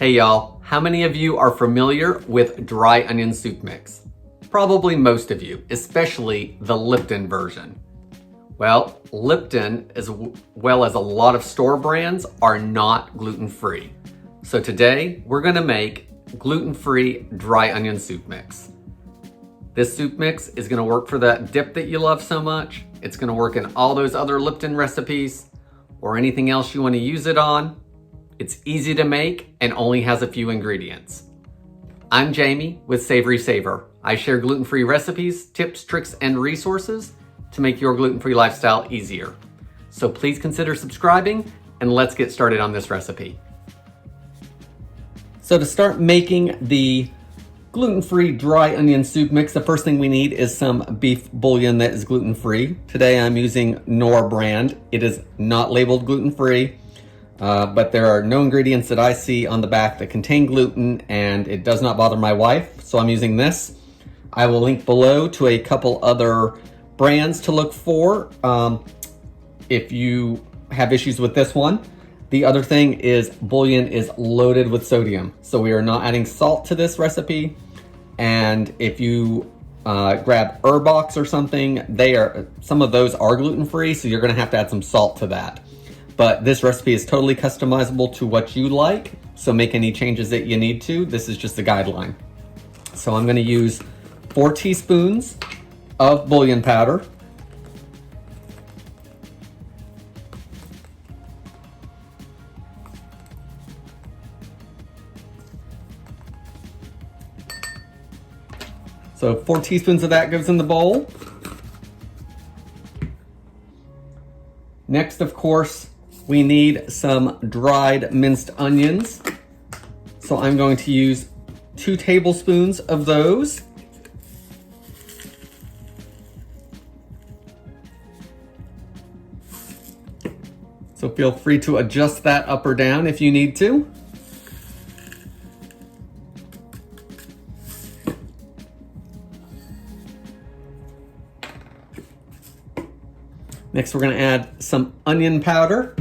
Hey y'all, how many of you are familiar with dry onion soup mix? Probably most of you, especially the Lipton version. Well, Lipton, as well as a lot of store brands, are not gluten-free. So today, we're gonna make gluten-free dry onion soup mix. This soup mix is gonna work for that dip that you love so much. It's gonna work in all those other Lipton recipes or anything else you wanna use it on. It's easy to make and only has a few ingredients. I'm Jamie with SavorySaver. I share gluten-free recipes, tips, tricks, and resources to make your gluten-free lifestyle easier. So please consider subscribing and let's get started on this recipe. So to start making the gluten-free dry onion soup mix, the first thing we need is some beef bouillon that is gluten-free. Today I'm using Knorr brand. It is not labeled gluten-free, but there are no ingredients that I see on the back that contain gluten, and it does not bother my wife, so I'm using this. I will link below to a couple other brands to look for if you have issues with this one. The other thing is bouillon is loaded with sodium, so we are not adding salt to this recipe. And if you grab Herbox or something, some of those are gluten-free, so you're gonna have to add some salt to that. But this recipe is totally customizable to what you like, so make any changes that you need to. This is just a guideline. So I'm gonna use 4 teaspoons of bouillon powder. So 4 teaspoons of that goes in the bowl. Next, of course, we need some dried minced onions. So I'm going to use 2 tablespoons of those. So feel free to adjust that up or down if you need to. Next, we're going to add some onion powder.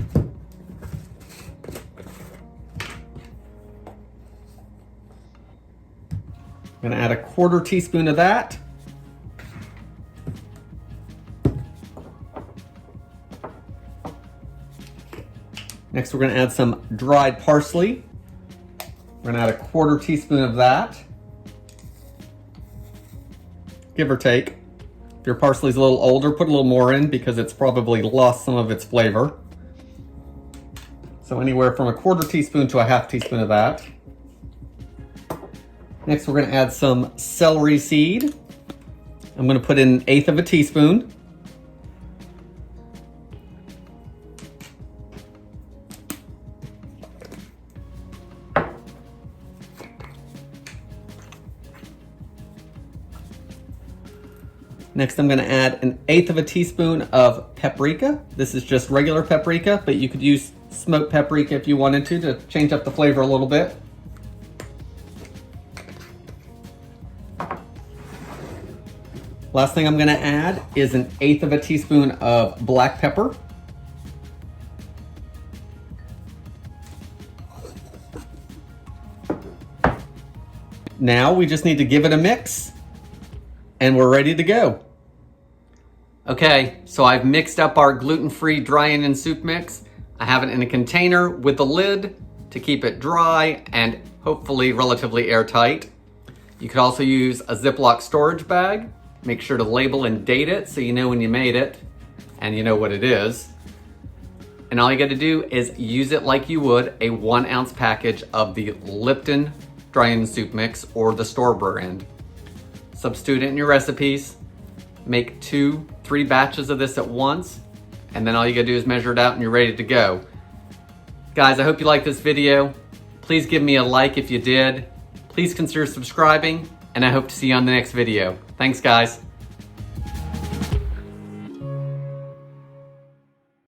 I'm going to add a 1/4 teaspoon of that. Next, we're going to add some dried parsley. We're going to add a 1/4 teaspoon of that, give or take. If your parsley's a little older, put a little more in because it's probably lost some of its flavor. So anywhere from a 1/4 teaspoon to a 1/2 teaspoon of that. Next, we're going to add some celery seed. I'm going to put in 1/8 of a teaspoon. Next, I'm going to add 1/8 of a teaspoon of paprika. This is just regular paprika, but you could use smoked paprika if you wanted to change up the flavor a little bit. Last thing I'm going to add is 1/8 of a teaspoon of black pepper. Now we just need to give it a mix and we're ready to go. Okay, so I've mixed up our gluten-free dry onion soup mix. I have it in a container with a lid to keep it dry and hopefully relatively airtight. You could also use a Ziploc storage bag. Make sure to label and date it so you know when you made it and you know what it is. And all you got to do is use it like you would a 1 ounce package of the Lipton dry onion soup mix or the store brand. Substitute it in your recipes. Make 2-3 batches of this at once, and then all you gotta do is measure it out and you're ready to go. Guys, I hope you liked this video. Please give me a like if you did. Please consider subscribing, and I hope to see you on the next video. Thanks, guys.